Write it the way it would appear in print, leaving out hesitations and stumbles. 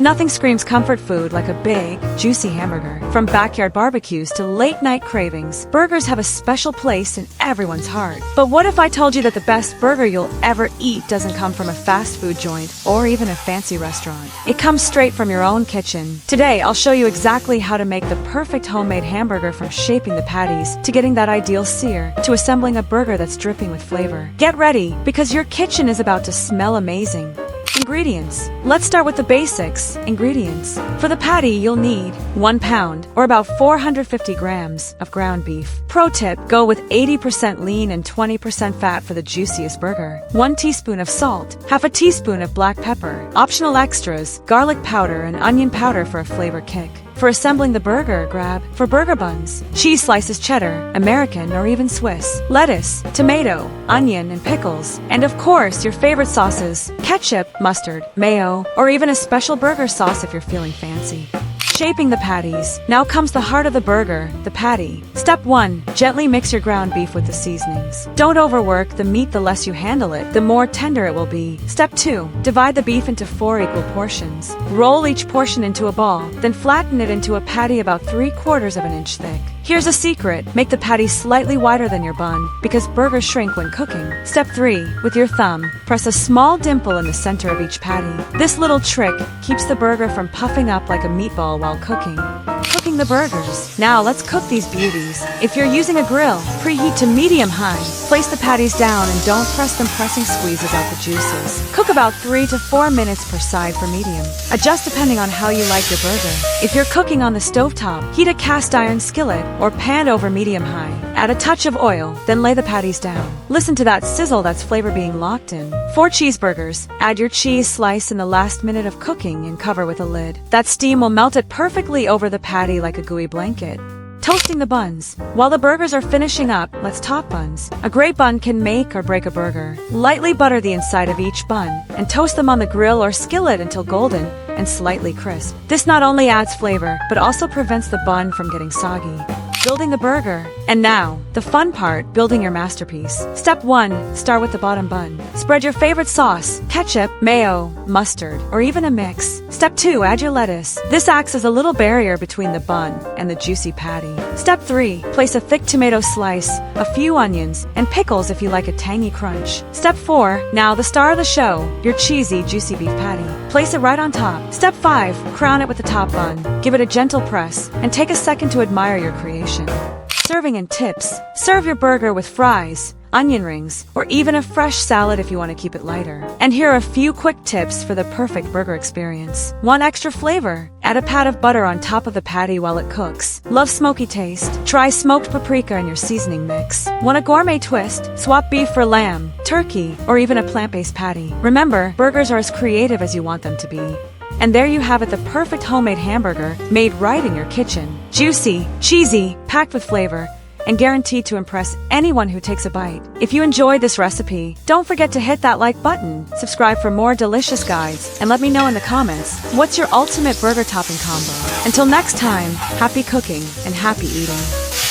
Nothing screams comfort food like a big, juicy hamburger. From backyard barbecues to late-night cravings, burgers have a special place in everyone's heart. But what if I told you that the best burger you'll ever eat doesn't come from a fast food joint or even a fancy restaurant? It comes straight from your own kitchen. Today, I'll show you exactly how to make the perfect homemade hamburger, from shaping the patties to getting that ideal sear to assembling a burger that's dripping with flavor. Get ready, because your kitchen is about to smell amazing. Ingredients. Let's start with the basics. Ingredients. For the patty, you'll need 1 pound, or about 450 grams, of ground beef. Pro tip, go with 80% lean and 20% fat for the juiciest burger. 1 teaspoon of salt, half a teaspoon of black pepper. Optional extras, garlic powder and onion powder for a flavor kick. For assembling the burger, grab, for burger buns, cheese slices, cheddar, American or even Swiss, lettuce, tomato, onion, and pickles. And of course, your favorite sauces, ketchup, mustard, mayo, or even a special burger sauce if you're feeling fancy. Shaping the patties. Now comes the heart of the burger, the patty. Step 1. Gently mix your ground beef with the seasonings. Don't overwork the meat. The less you handle it, the more tender it will be. Step 2. Divide the beef into 4 equal portions. Roll each portion into a ball, then flatten it into a patty about 3/4 of an inch thick. Here's a secret. Make the patty slightly wider than your bun, because burgers shrink when cooking. Step 3. With your thumb, press a small dimple in the center of each patty. This little trick keeps the burger from puffing up like a meatball while cooking. Cooking the burgers. Now let's cook these beauties. If you're using a grill, preheat to medium-high. Place the patties down and don't press them. Pressing squeezes out the juices. Cook about 3 to 4 minutes per side for medium. Adjust depending on how you like your burger. If you're cooking on the stovetop, heat a cast iron skillet or pan over medium-high. Add a touch of oil, then lay the patties down. Listen to that sizzle. That's flavor being locked in. For cheeseburgers, add your cheese slice in the last minute of cooking and cover with a lid. That steam will melt it perfectly over the patty like a gooey blanket. Toasting the buns. While the burgers are finishing up, let's top buns. A great bun can make or break a burger. Lightly butter the inside of each bun and toast them on the grill or skillet until golden and slightly crisp. This not only adds flavor, but also prevents the bun from getting soggy. Building the burger. And now, the fun part, building your masterpiece. Step 1. Start with the bottom bun. Spread your favorite sauce, ketchup, mayo, mustard, or even a mix. Step 2. Add your lettuce. This acts as a little barrier between the bun and the juicy patty. Step 3. Place a thick tomato slice, a few onions, and pickles if you like a tangy crunch. Step 4. Now the star of the show, your cheesy, juicy beef patty. Place it right on top. Step 5. Crown it with the top bun. Give it a gentle press, and take a second to admire your creation. Serving and tips. Serve your burger with fries, onion rings, or even a fresh salad if you want to keep it lighter. And here are a few quick tips for the perfect burger experience. 1. Extra flavor. Add a pat of butter on top of the patty while it cooks. Love smoky taste? Try smoked paprika in your seasoning mix. Want a gourmet twist? Swap beef for lamb, turkey, or even a plant-based patty. Remember, burgers are as creative as you want them to be. And there you have it, the perfect homemade hamburger made right in your kitchen. Juicy, cheesy, packed with flavor, and guaranteed to impress anyone who takes a bite. If you enjoyed this recipe, don't forget to hit that like button, subscribe for more delicious guides, and let me know in the comments, what's your ultimate burger topping combo? Until next time, happy cooking and happy eating.